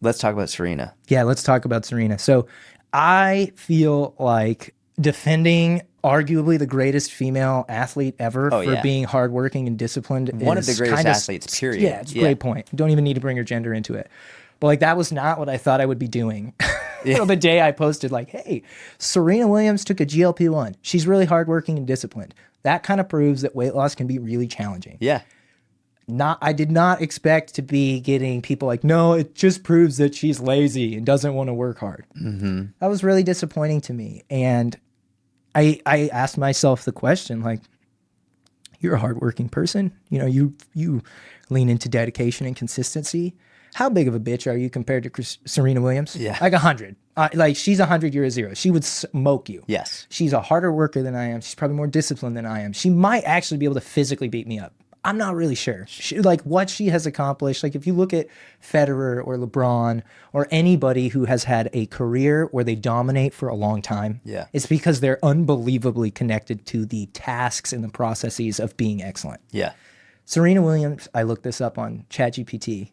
Let's talk about Serena. Yeah, let's talk about Serena. So I feel like defending arguably the greatest female athlete ever for being hardworking and disciplined. One of the greatest athletes, period. Yeah, it's a great point. Don't even need to bring her gender into it. But like, that was not what I thought I would be doing. The day I posted like, hey, Serena Williams took a GLP-1. She's really hardworking and disciplined. That kind of proves that weight loss can be really challenging. Yeah. I did not expect to be getting people like, no, it just proves that she's lazy and doesn't want to work hard. Mm-hmm. That was really disappointing to me. And I asked myself the question, like, you're a hardworking person. You know, you lean into dedication and consistency. How big of a bitch are you compared to Serena Williams? Yeah. Like 100. Like, she's 100, you're a 0. She would smoke you. Yes. She's a harder worker than I am. She's probably more disciplined than I am. She might actually be able to physically beat me up. I'm not really sure. Like, what she has accomplished, like if you look at Federer or LeBron or anybody who has had a career where they dominate for a long time, it's because they're unbelievably connected to the tasks and the processes of being excellent. Yeah. Serena Williams, I looked this up on ChatGPT,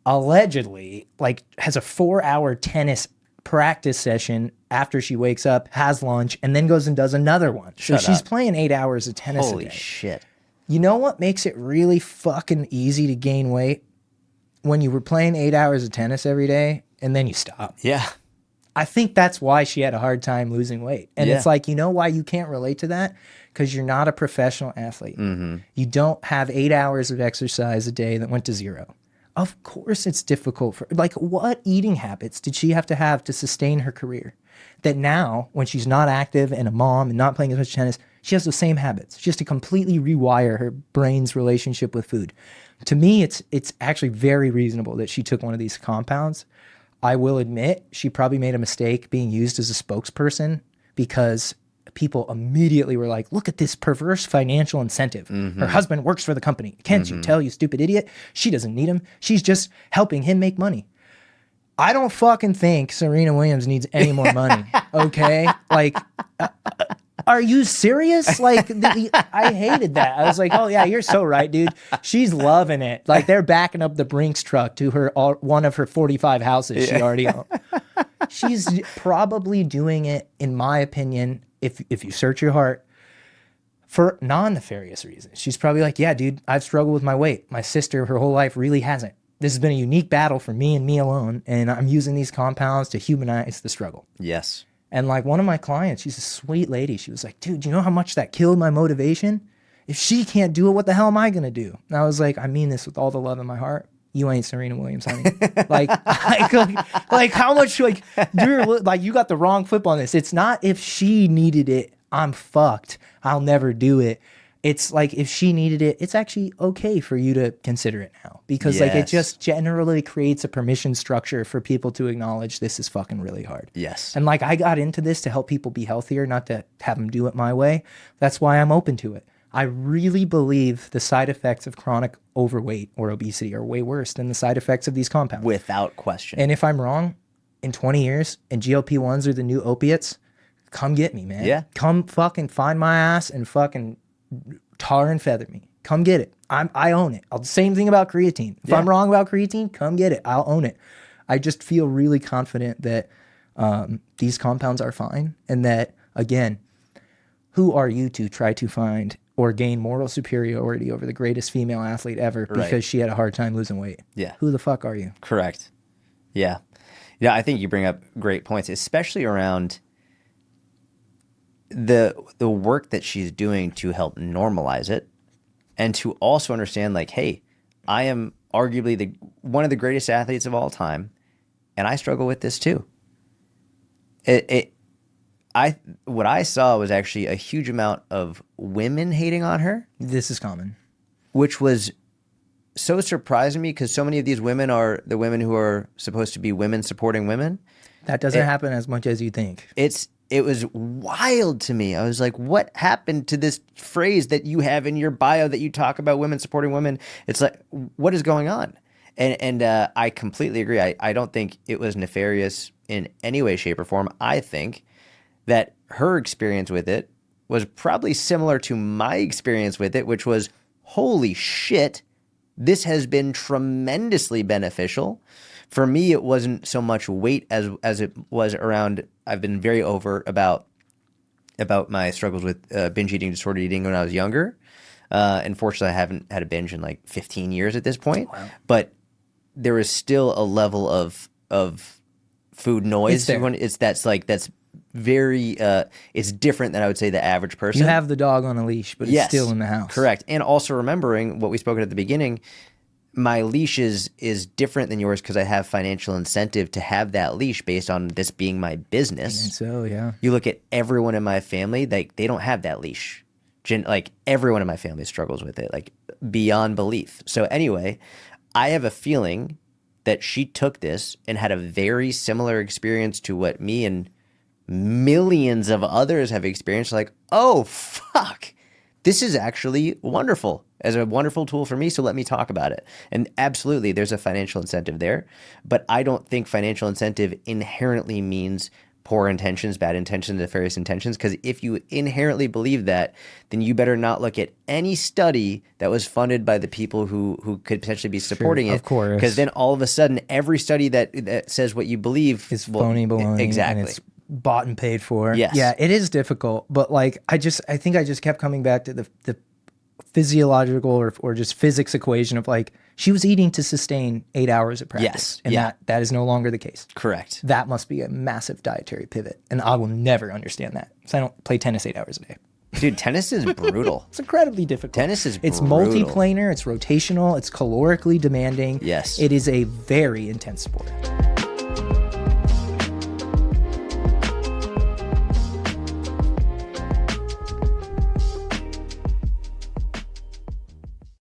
allegedly like has a 4-hour tennis practice session after she wakes up, has lunch, and then goes and does another one. So she's playing 8 hours of tennis a day. Holy shit. You know what makes it really fucking easy to gain weight? When you were playing 8 hours of tennis every day and then you stop. Yeah. I think that's why she had a hard time losing weight. And it's like, you know why you can't relate to that? Because you're not a professional athlete. Mm-hmm. You don't have 8 hours of exercise a day that went to 0. Of course it's difficult for, like, what eating habits did she have to sustain her career? That now, when she's not active and a mom and not playing as much tennis, she has the same habits. She has to completely rewire her brain's relationship with food. To me, it's actually very reasonable that she took one of these compounds. I will admit she probably made a mistake being used as a spokesperson because people immediately were like, look at this perverse financial incentive. Mm-hmm. Her husband works for the company. Can't you tell, you stupid idiot? She doesn't need him. She's just helping him make money. I don't fucking think Serena Williams needs any more money. Okay? Like, are you serious? Like, I hated that. I was like, oh yeah, you're so right, dude. She's loving it. Like, they're backing up the Brinks truck to her one of her 45 houses she already owns. She's probably doing it, in my opinion, if you search your heart, for non-nefarious reasons. She's probably like, yeah, dude, I've struggled with my weight. My sister, her whole life, really hasn't. This has been a unique battle for me and me alone, and I'm using these compounds to humanize the struggle. Yes. And like, one of my clients, she's a sweet lady. She was like, dude, you know how much that killed my motivation? If she can't do it, what the hell am I going to do? And I was like, I mean this with all the love in my heart. You ain't Serena Williams, honey. like how much, like, you got the wrong flip on this. It's not if she needed it, I'm fucked. I'll never do it. It's like, if she needed it, it's actually okay for you to consider it now. Because like, it just generally creates a permission structure for people to acknowledge this is fucking really hard. Yes. And like, I got into this to help people be healthier, not to have them do it my way. That's why I'm open to it. I really believe the side effects of chronic overweight or obesity are way worse than the side effects of these compounds. Without question. And if I'm wrong, in 20 years, and GLP-1s are the new opiates, come get me, man. Yeah. Come fucking find my ass and fucking tar and feather me. Come get it. I own it. Same thing about creatine. If I'm wrong about creatine, come get it. I'll own it. I just feel really confident that these compounds are fine, and that, again, who are you to try to find or gain moral superiority over the greatest female athlete ever because she had a hard time losing weight? Yeah. Who the fuck are you? Correct. Yeah. Yeah, I think you bring up great points, especially around the work that she's doing to help normalize it, and to also understand, like, hey, I am arguably one of the greatest athletes of all time, and I struggle with this too. What I saw was actually a huge amount of women hating on her. This is common. Which was so surprising me, because so many of these women are the women who are supposed to be women supporting women. That doesn't happen as much as you think. It was wild to me. I was like, what happened to this phrase that you have in your bio that you talk about women supporting women? It's like, what is going on? And I completely agree. I don't think it was nefarious in any way, shape, or form. I think that her experience with it was probably similar to my experience with it, which was, holy shit, this has been tremendously beneficial For me, it wasn't so much weight as it was around. I've been very overt about my struggles with binge eating, disordered eating when I was younger. Unfortunately, I haven't had a binge in like 15 years at this point. Wow. But there is still a level of food noise. That's very it's different than I would say the average person. You have the dog on a leash, but it's still in the house. Correct. And also remembering what we spoke at the beginning, my leash is different than yours because I have financial incentive to have that leash based on this being my business. And so, yeah. You look at everyone in my family, they don't have that leash. Like everyone in my family struggles with it, like beyond belief. So anyway, I have a feeling that she took this and had a very similar experience to what me and millions of others have experienced. Like, oh, fuck, this is actually wonderful, as a wonderful tool for me. So let me talk about it. And absolutely, there's a financial incentive there. But I don't think financial incentive inherently means poor intentions, bad intentions, nefarious intentions. Because if you inherently believe that, then you better not look at any study that was funded by the people who could potentially be supporting it. Of course. Because then all of a sudden, every study that says what you believe is phony baloney. Exactly. And it's bought and paid for. Yes. Yeah, it is difficult. But like, I think I just kept coming back to the physiological or just physics equation of like, she was eating to sustain 8 hours of practice. Yes. And that is no longer the case. Correct. That must be a massive dietary pivot. And I will never understand that. So I don't play tennis 8 hours a day. Dude, tennis is brutal. It's incredibly difficult. Tennis is It's brutal. multiplanar, it's rotational, it's calorically demanding. Yes. It is a very intense sport.